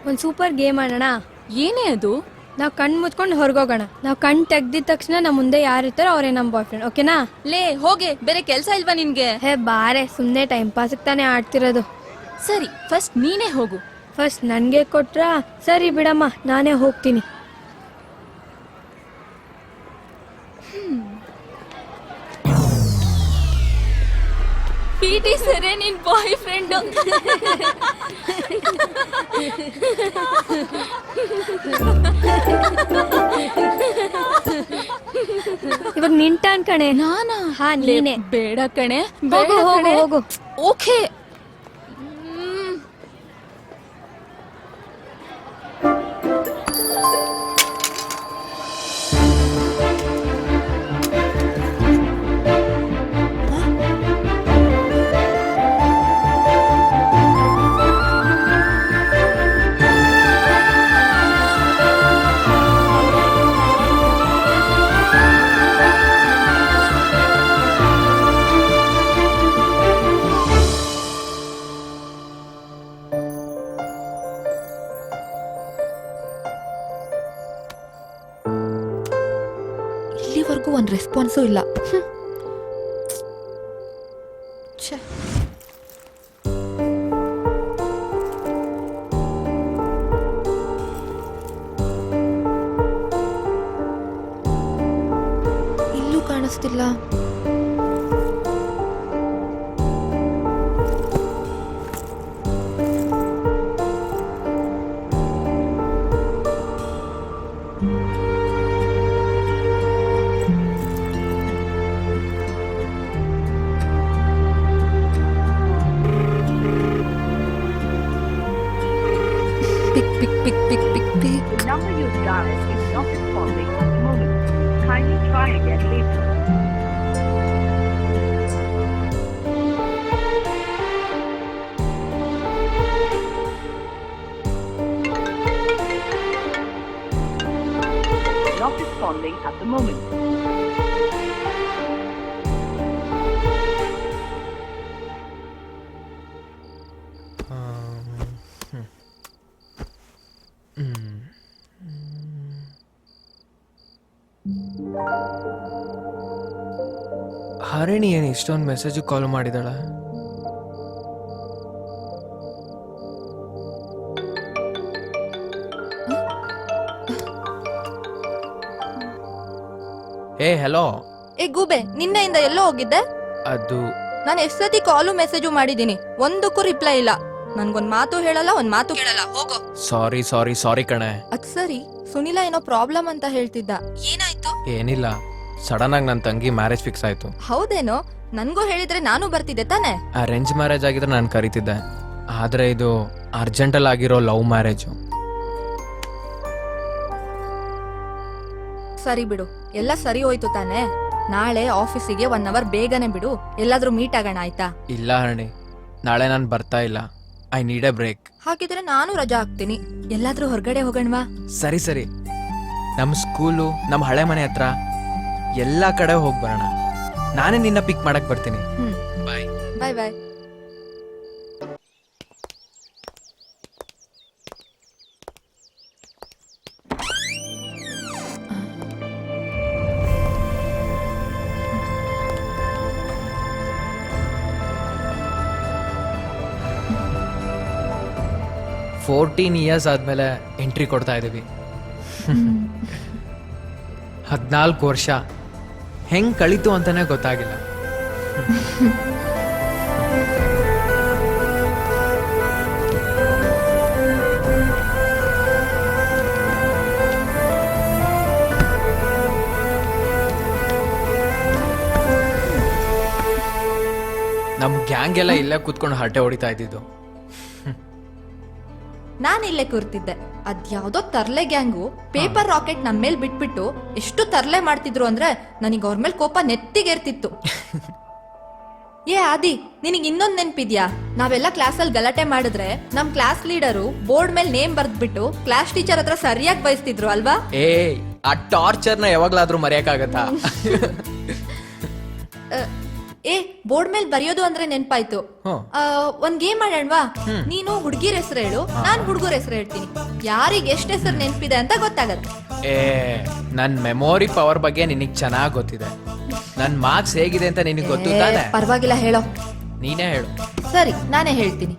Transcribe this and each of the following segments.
ಒಂದು super game ಆಡೋಣ. ಏನೇ ಅದು? ನಾವು ಕಣ್ ಮುಚ್ಕೊಂಡು ಹೊರಗೋಗೋಣ. ನಾವು ಕಣ್ ತೆಗ್ದಿದ ತಕ್ಷಣ ನಮ್ಮ ಮುಂದೆ ಯಾರು ಇರ್ತಾರೋ ಅವರೇ ನಮ್ಮ ಬಾಯ್ ಫ್ರೆಂಡ್. ಓಕೆನಾ? ಲೇ ಹೋಗೆ, ಬೇರೆ ಕೆಲ್ಸ ಇಲ್ವಾ ನಿನ್ಗೆ? ಹೇ ಬಾರೆ, ಸುಮ್ಮನೆ ಟೈಮ್ ಪಾಸಿಗೆ ತಾನೇ ಆಡ್ತಿರೋದು. ಸರಿ, ಫಸ್ಟ್ ನೀನೇ ಹೋಗು. ಫಸ್ಟ್ ನನಗೆ ಕೊಟ್ರಾ? ಸರಿ ಬಿಡಮ್ಮ, ನಾನೇ ಹೋಗ್ತೀನಿ. ಪಿಟಿ ಸರೇ ನಿನ್ ಬಾಯ್ ಫ್ರೆಂಡ್. ಇವಾಗ ನಿಂಟಾನ್ ಕಣೆ. ನಾನಾ? ಹಾ ನೀನೆ. ಬೇಡ ಕಣೆ, ಹೋಗು ಹೋಗು ಹೋಗು. ಓಕೆ. ಇಲ್ಲಿವರೆಗೂ ಒಂದು ರೆಸ್ಪಾನ್ಸು ಇಲ್ಲ. ಇಲ್ಲೂ ಕಾಣಿಸ್ತಿಲ್ಲ. The number you dialed is not responding at the moment. Kindly try again later. Not responding at the moment. Harini ಏನು ಇಷ್ಟೊಂದು ಮೆಸೇಜ್ ಕಾಲ್ ಮಾಡಿದಾಳ? ಏ ಹೆಲೋ. ಏ ಗೂಬೆ, ನಿನ್ನೆಯಿಂದ ಎಲ್ಲೋ ಹೋಗಿದ್ದೆ? ಅದು ನಾನು ಎಷ್ಟು ಸತಿ ಕಾಲು ಮೆಸೇಜು ಮಾಡಿದ್ದೀನಿ, ಒಂದಕ್ಕೂ ರಿಪ್ಲೈ ಇಲ್ಲ. ನನ್ಗೊಂದ್ ಮಾತು ಹೇಳಲ್ಲ, ಒಂದ್ ಮಾತು ಕೇಳಲ್ಲ. ಹೋಗೋ. ಸಾರಿ ಸಾರಿ ಸಾರಿ ಕಣೆ. ಅದ್ ಸರಿ, ಸುನಿಲ ಏನೋ ಪ್ರಾಬ್ಲಮ್ ಅಂತ ಹೇಳ್ತಿದ್ದ. ಏನಾಯ್ತು? ಏನಿಲ್ಲ, ಸಡನ್ ಆಗಿ ನನ್ನ ತಂಗಿ ಮ್ಯಾರೇಜ್ ಫಿಕ್ಸ್ ಆಯ್ತು. ಹೌದೇನೋ? ನನ್ಗೂ ಹೇಳಿದ್ರೆ ನಾನು ಬರ್ತಿದ್ದೆ ತಾನೆ. ಅರೇಂಜ್ ಮ್ಯಾರೇಜ್ ಆಗಿದ್ರೆ ನಾನು ಕರಿತಿದ್ದೆ, ಆದ್ರೆ ಇದು ಅರ್ಜೆಂಟಲ್ಲಿ ಆಗಿರೋ ಲವ್ ಮ್ಯಾರೇಜು. ಸರಿ ಬಿಡು, ಎಲ್ಲ ಸರಿ ಹೋಯ್ತು ತಾನೆ. ನಾಳೆ ಆಫೀಸಿಗೆ 1 ಅವರ್ ಬೇಗನೆ ಬಿಡು, ಎಲ್ಲಾದ್ರೂ ಮೀಟ್ ಆಗೋಣ ಆಯ್ತಾ? ಇಲ್ಲ ಹರಣಿ, ನಾಳೆ ನಾನು ಬರ್ತಾ ಇಲ್ಲ. I need a break. ಹಾಗಿದ್ರೆ ನಾನು ರಜಾ ಹಾಕ್ತೀನಿ. ಎಲ್ಲಾದ್ರೂ ಹೊರಗಡೆ ಹೋಗೋಣವಾ? ಸರಿ ಸರಿ, ನಮ್ಮ ಸ್ಕೂಲು, ನಮ್ಮ ಹಳೆ ಮನೆ ಹತ್ರ ಎಲ್ಲ ಕಡೆ ಹೋಗಿ ಬರೋಣ. ನಾನೇ ನಿನ್ನ ಪಿಕ್ ಮಾಡಕ್ ಬರ್ತೀನಿ. ಬಾಯ್ ಬಾಯ್ ಬಾಯ್. ಫೋರ್ಟೀನ್ ಇಯರ್ಸ್ ಆದ್ಮೇಲೆ ಎಂಟ್ರಿ ಕೊಡ್ತಾ ಇದೀವಿ. 14 ವರ್ಷ ಹೆಂಗ್ ಕಳೀತು ಅಂತಾನೆ ಗೊತ್ತಾಗಿಲ್ಲ. ನಮ್ ಗ್ಯಾಂಗ್ ಎಲ್ಲ ಇಲ್ಲೇ ಕೂತ್ಕೊಂಡು ಹರಟೆ ಹೊಡಿತಾ ಇದ್ದಿದ್ದು. ನಾನಿಲ್ಲೇ ಕೂರ್ತಿದ್ದೆ. ಅದ್ಯಾವ್ದೋ ತರ್ಲೆ ಗ್ಯಾಂಗು ಪೇಪರ್ ರಾಕೆಟ್ ನಮ್ಮ ಮೇಲ್ ಬಿಟ್ಬಿಟ್ಟು ಎಷ್ಟು ತರ್ಲೆ ಮಾಡ್ತಿದ್ರು ಅಂದ್ರೆ ನನಗೆ ಅವ್ರ ಮೇಲೆ ಕೋಪ ನೆತ್ತಿಗೇರ್ತಿತ್ತು. ಏ ಆದಿ, ನಿನಗೆ ಇನ್ನೊಂದ್ ನೆನ್ಪಿದ್ಯಾ? ನಾವೆಲ್ಲ ಕ್ಲಾಸಲ್ಲಿ ಗಲಾಟೆ ಮಾಡಿದ್ರೆ ನಮ್ ಕ್ಲಾಸ್ ಲೀಡರು ಬೋರ್ಡ್ ಮೇಲೆ ನೇಮ್ ಬರ್ದ್ಬಿಟ್ಟು ಕ್ಲಾಸ್ ಟೀಚರ್ ಹತ್ರ ಸರಿಯಾಗಿ ಬಯಸ್ತಿದ್ರು ಅಲ್ವಾ? ಏ, ಆ ಟಾರ್ಚರ್ನ ಯಾವಾಗ್ಲಾದ್ರೂ ಮರೆಯಕ್ಕಾಗತ್ತಾ? ಏ ಬೋರ್ಡ್ ಮೇಲೆ ಬರೆಯೋದು ಅಂದ್ರೆ ನೆನ್ಪಾಯ್ತು. ಹ್ಮ್. ಒಂದ್ ಗೇಮ್ ಆಡೋಣವಾ? ನೀನು ಹುಡುಗಿರ ಹೆಸರು ಹೇಳು, ನಾನ್ ಹುಡುಗರ ಹೆಸರು ಹೇಳ್ತೀನಿ. ಯಾರಿಗೆ ಎಷ್ಟ್ ಹೆಸರು ನೆನ್ಪಿದೆ ಅಂತ ಗೊತ್ತಾಗತ್ತೆ. ಏ ನನ್ ಮೆಮೊರಿ ಪವರ್ ಬಗ್ಗೆ ನಿನಗ್ ಚೆನ್ನಾಗ್ ಗೊತ್ತಿದೆ. ನನ್ ಮಾರ್ಕ್ಸ್ ಹೇಗಿದೆ ಅಂತ ನಿನಗ್ ಗೊತ್ತು ತಾನೆ? ಪರವಾಗಿಲ್ಲ ಹೇಳೋ. ನೀನೇ ಹೇಳು. ಸರಿ ನಾನೇ ಹೇಳ್ತೀನಿ.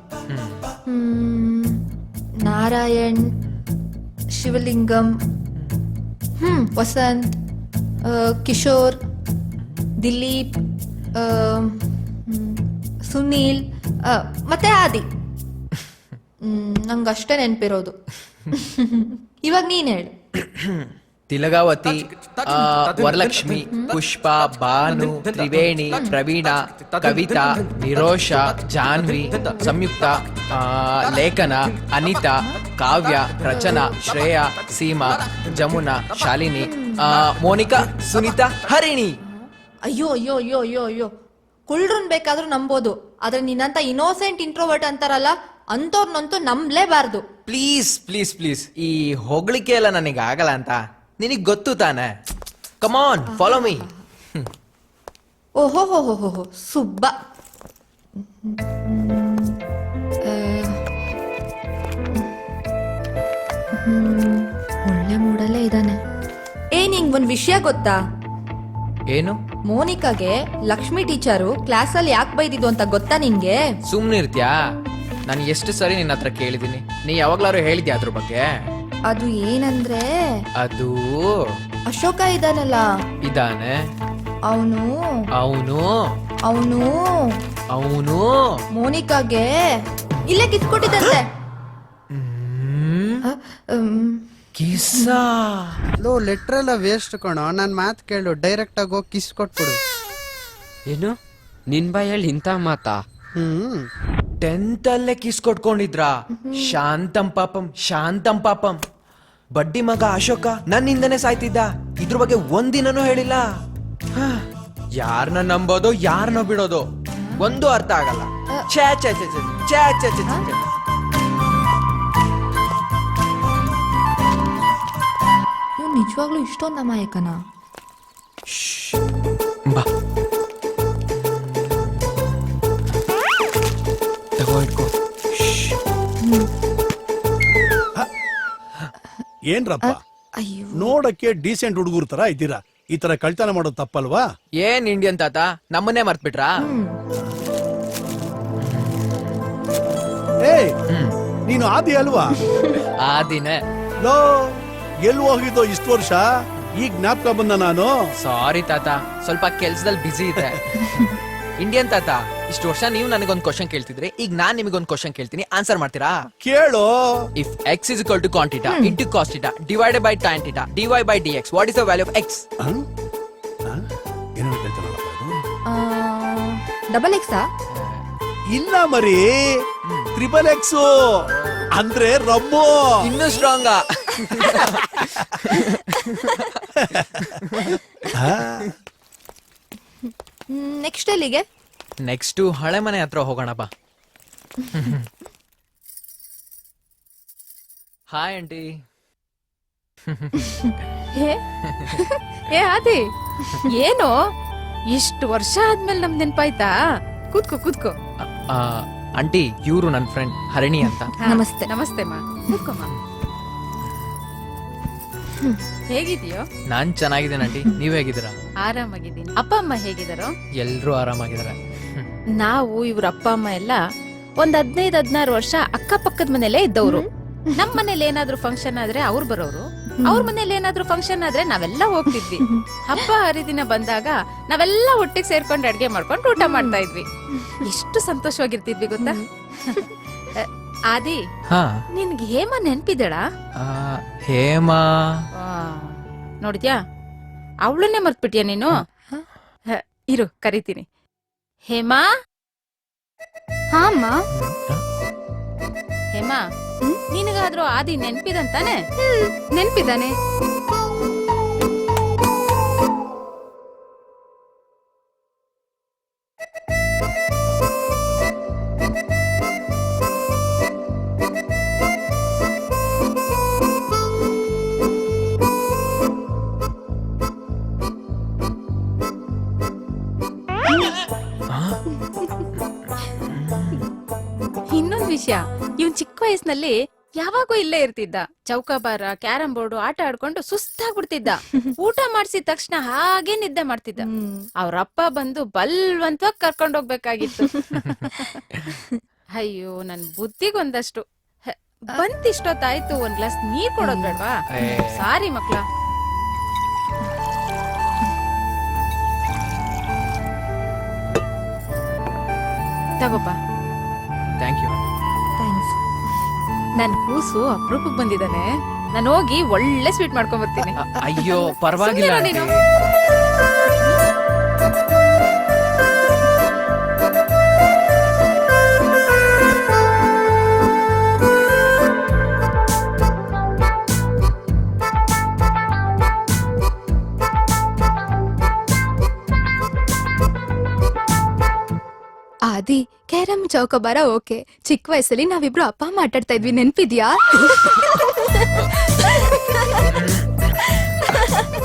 ನಾರಾಯಣ್, ಶಿವಲಿಂಗಂ, ವಸಂತ್, ಕಿಶೋರ್, ದಿಲೀಪ್, ಸುನೀಲ್, ಮತ್ತೆ ಆದಿ. ನಂಗಷ್ಟೇ ನೆನ್ಪಿರೋದು. ಇವಾಗ ನೀನ್ ಹೇಳು. ತಿಲಗಾವತಿ, ವರಲಕ್ಷ್ಮಿ, ಪುಷ್ಪ, ಭಾನು, ತ್ರಿವೇಣಿ, ಪ್ರವೀಣ, ಕವಿತಾ, ನಿರೋಷ, ಜಾನ್ವಿ, ಸಂಯುಕ್ತ, ಲೇಖನ, ಅನಿತಾ, ಕಾವ್ಯ, ರಚನಾ, ಶ್ರೇಯಾ, ಸೀಮಾ, ಜಮುನಾ, ಶಾಲಿನಿ, ಮೋನಿಕಾ, ಸುನೀತಾ, ಹರಿಣಿ. ಅಯ್ಯೋ ಅಯ್ಯೋ ಅಯ್ಯೋ ಅಯ್ಯೋ ಅಯ್ಯೋ, ಕುಳ್ರನ್ ಬೇಕಾದ್ರೂ ನಂಬೋದು, ಆದ್ರೆ ನಿನ್ನಂತ ಇನೋಸೆಂಟ್ ಇಂಟ್ರೋವರ್ಟ್ ಅಂತಾರಲ್ಲ ಅಂತವ್ರನ್ನಂತೂ ನಂಬಲೇಬಾರ್ದು. ಪ್ಲೀಸ್ ಪ್ಲೀಸ್ ಪ್ಲೀಸ್, ಈ ಹೊಗಳಿಕೆ ಎಲ್ಲ ನನಗೆ ಆಗಲ್ಲ ಅಂತ ನಿನಗ್ ಗೊತ್ತು ತಾನೆ. ಕಮಾನ್ ಫಾಲೋ ಮೀ. ಓಹೋ ಹೋ ಹೋ ಹೋ ಹೋ, ಸುಬ್ಬ. ಒಳ್ಳೆ ಮೂಡಲ್ಲೇ ಇದ್ದಾನೆ. ನಿಂಗ್ ಒಂದ್ ವಿಷಯ ಗೊತ್ತಾ? ಏನು? ಮೋನಿಕಾಗೆ ಲಕ್ಷ್ಮಿ ಟೀಚರು ಕ್ಲಾಸಲ್ಲಿ ಯಾಕೆ ಬೈದಿದ್ದು ಅಂತ ಗೊತ್ತಾ ನಿನ್ಗೆ? ಸುಮ್ನಿರ್ತ್ಯಾ? ನಾನು ಎಷ್ಟು ಸರಿ ನಿನ್ನ ಹತ್ರ ಕೇಳಿದೀನಿ, ನೀ ಯಾವಾಗ್ಲಾರು ಹೇಳಿದ್ಯಾ ಅದ್ರ ಬಗ್ಗೆ? ಅದು ಏನಂದ್ರೆ, ಅದು ಅಶೋಕ ಇದಾನಲ್ಲ, ಇದಾನೆ. ಅವನು ಅವನು ಅವನು ಅವನು ಮೋನಿಕಾಗೆ ಇಲ್ಲೇ ಕಿತ್ಕೊಟ್ಟಿದ್ದಂತೆ. ಕಿಸ್ಸಾ? ಲೋ ಲೆಟ್ರ್ ಎಲ್ಲ ವೇಸ್ಟ್ ಕಣೋ, ನನ್ ಮಾತ್ ಕೇಳು, ಡೈರೆಕ್ಟ್ ಆಗಿ ಹೋಗಿ ಕಿಸ್ ಕೊಟ್ಬಿಡು. ಏನು ನಿನ್ ಬಾಯಲ್ಲಿ ಇಂಥ ಮಾತಾ? 10th ಅಲ್ಲೇ ಕಿಸ್ ಕೊಟ್ಕೊಂಡಿದ್ರಾ? ಶಾಂತಂ ಪಾಪಂ, ಶಾಂತಂ ಪಾಪಂ. ಬಡ್ಡಿ ಮಗ ಅಶೋಕ ನನ್ನಿಂದನೇ ಸಾಯ್ತಿದ್ದ, ಇದ್ರ ಬಗ್ಗೆ ಒಂದಿನನೂ ಹೇಳಿಲ್ಲ. ಯಾರನ್ನ ನಂಬೋದು ಯಾರನ್ನ ಬಿಡೋದು ಒಂದು ಅರ್ಥ ಆಗಲ್ಲ. ಛೇ ಛೇ ಛೇ ಛೇ ಛೇ ಛೇ ಛೇ ಛೇ. ಇವ್ನು ನಿಜವಾಗ್ಲೂ ಇಷ್ಟೊಂದು ಅಮಾಯಕನ? ಬಾ ತಗೋ ಇಟ್ಕೋ. ಏನ್ರಪ್ಪ ಅಯ್ಯೋ, ನೋಡಕ್ಕೆ ಡೀಸೆಂಟ್ ಹುಡುಗರ ತರ ಇದ್ದೀರಾ, ಈ ತರ ಕಳ್ತನ ಮಾಡೋದು ತಪ್ಪಲ್ವಾ? ಏನ್ ಇಂಡಿಯನ್ ತಾತ ನಮ್ಮನ್ನೇ ಮರ್ತ್ಬಿಟ್ರಾ? ಏ ನೀನು ಆದಿ ಅಲ್ವಾ? ಆ ದಿನ ಲೋ ಎಲ್ಲಿ ಹೋಗಿದ್ದೋ ಇಷ್ಟು ವರ್ಷ, ಈಗ ಜ್ಞಾಪಕ ಬಂದ ನಾನು. ಸಾರಿ ತಾತ, ಸ್ವಲ್ಪ ಕೆಲ್ಸದಲ್ಲಿ ಬಿಸಿ ಇದೆ. ಇಂಡಿಯನ್ ತಾತ, ಇಷ್ಟು ವರ್ಷ ನೀವು ನನಗೊಂದು ಕ್ವಶನ್ ಕೇಳ್ತಿದ್ರಿ, ಈಗ ನಾನ್ ನಿಮಗೊಂದು ಕ್ವಶನ್ ಕೇಳ್ತೀನಿ, ಆನ್ಸರ್ ಮಾಡ್ತೀರಾ? ಕೇಳು. If x is equal to cot theta into cos theta divided by tan theta dy by dx, what is the value of x? ಏನೋ ಕೇಳ್ತಾನಲ್ಲಪ್ಪ ಇದು. ಡಬಲ್ ಎಕ್ಸಾ? ಇಲ್ಲ ಮರಿ, ಟ್ರಿಪಲ್ ಎಕ್ಸ್ ಅಂದ್ರೆ ರಮ್ಮು. ಇನ್ನೂ ಸ್ಟ್ರಾಂಗ್. ನೆಕ್ಸ್ಟ್ ಎಲ್ಲಿಗೆ? ನೆಕ್ಸ್ಟ್ ಹಳೆ ಮನೆ ಹತ್ರ ಹೋಗೋಣ ಬಾ. Hi aunty. ಏ ಆದಿ, ಏನು ಇಷ್ಟು ವರ್ಷ ಆದ್ಮೇಲೆ ನಮ್ ನೆನ್ಪಾಯ್ತಾ? ಕೂತ್ಕೋ ಕೂತ್ಕೋ. ಆಂಟಿ, ಇವ್ರು ನನ್ನ ಫ್ರೆಂಡ್ ಹರಿಣಿ ಅಂತ. ನಮಸ್ತೆ. ನಮಸ್ತೆ ಮಾ, ಕೂತ್ಕೊಮ್ಮ. ಹೇಗಿದೆಯೋ? ನಾನ್ ಚೆನ್ನಾಗಿದ್ದೀನಿ ಆಂಟಿ, ನೀವ್ ಹೇಗಿದ್ದೀರಾ? ಆರಾಮಾಗಿದ್ದೀನಿ. ಅಪ್ಪ ಅಮ್ಮ ಹೇಗಿದಾರೋ? ಎಲ್ರೂ ಆರಾಮಾಗಿದ್ದಾರೆ. ನಾವು ಇವ್ರ ಅಪ್ಪ ಅಮ್ಮ ಎಲ್ಲ ಒಂದ್ 15-16 ವರ್ಷ ಅಕ್ಕಪಕ್ಕದ ಮನೇಲೆ ಇದ್ದವ್ರು. ನಮ್ ಮನೇಲಿ ಏನಾದ್ರೂ ಫಂಕ್ಷನ್ ಆದ್ರೆ ಅವ್ರು ಬರೋರು, ಅವ್ರ ಮನೇಲಿ ಏನಾದ್ರೂ ಫಂಕ್ಷನ್ ಆದ್ರೆ ನಾವೆಲ್ಲ ಹೋಗ್ತಿದ್ವಿ. ಹಬ್ಬ ಹರಿದಿನ ಬಂದಾಗ ನಾವೆಲ್ಲ ಒಟ್ಟಿಗೆ ಸೇರ್ಕೊಂಡು ಅಡ್ಗೆ ಮಾಡ್ಕೊಂಡು ಊಟ ಮಾಡ್ತಾ ಇದ್ವಿ. ಎಷ್ಟು ಸಂತೋಷವಾಗಿರ್ತಿದ್ವಿ ಗೊತ್ತಾ? ಆದಿ, ಹಾ, ನಿನ್ಗೆ ಹೇಮಾ ನೆನ್ಪಿದಳ? ಹೇಮಾ ನೋಡಿದ್ಯಾ, ಅವಳನ್ನೇ ಮರ್ತ್ಬಿಟ್ಯಾ ನೀನು? ಇರು ಕರಿತೀನಿ. ಹೇಮಾ, ಹಾಮ್ಮ, ಹೇಮಾ, ನಿನಗಾದ್ರೂ ಆದಿ ನೆನ್ಪಿದಂತಾನೆ? ನೆನ್ಪಿದ್ದಾನೆ. ವಯಸ್ಸಿನಲ್ಲಿ ಯಾವಾಗೂ ಇಲ್ಲೇ ಇರ್ತಿದ್ದ. ಚೌಕಾಬಾರ, ಕ್ಯಾರಂ ಬೋರ್ಡು ಆಟ ಆಡ್ಕೊಂಡು ಸುಸ್ತಾಗ್ಬಿಡ್ತಿದ್ದ. ಊಟ ಮಾಡ್ಸಿದ ತಕ್ಷಣ ಹಾಗೆ ನಿದ್ದೆ ಮಾಡ್ತಿದ್ದ. ಅವ್ರಪ್ಪ ಬಂದು ಬಲ್ವಂತವಾಗಿ ಕರ್ಕೊಂಡ್ ಹೋಗ್ಬೇಕಾಗಿತ್ತು. ಅಯ್ಯೋ, ನನ್ ಬುದ್ಧಿಗೊಂದಷ್ಟು ಬಂತಿಷ್ಟೊತ್ತಾಯ್ತು. ಒಂದ್ ಗ್ಲಾಸ್ ನೀರ್ ಕೊಡೋದ್ ಬೇಡ್ವಾ? ಸಾರಿ ಮಕ್ಳ. ತಗೋಪ. Thank you. ಥ್ಯಾಂಕ್ಸ್. ನನ್ ಕೂಸು ಅಪ್ರೂಪಕ್ ಬಂದಿದ್ದಾನೆ. ನಾನು ಹೋಗಿ ಒಳ್ಳೆ ಸ್ವೀಟ್ ಮಾಡ್ಕೊಂಡ್ ಬರ್ತೀನಿ. ಅಯ್ಯೋ ಪರವಾಗಿಲ್ಲ ಸುಮ್ನಿರು ನೀನು. ಆದಿ, ಕ್ಯಾರಮ್ ಚೌಕಬಾರ ಓಕೆ. ಚಿಕ್ಕ ವಯಸ್ಸಲ್ಲಿ ನಾವಿಬ್ರು ಅಪ್ಪ ಮಾತಾಡ್ತಾ ಇದ್ವಿ, ನೆನ್ಪಿದ್ಯಾ?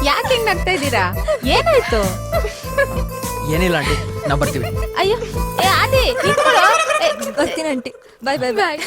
ಯಾಕೆ ಹಿಂಗ್ ನಗ್ತಾ ಇದ್ದೀರಾ? ಏನಾಯ್ತು? ಏನಿಲ್ಲ ಆಂಟಿ, ನಾವ್ ಬರ್ತೀವಿ. ಅಯ್ಯೋ, ಏ ಆದಿ ನಿಂತ್ಕೊಳ್ಳೋ. ಬರ್ತೀನಿ ಆಂಟಿ. ಬಾಯ್ ಬಾಯ್ ಬಾಯ್.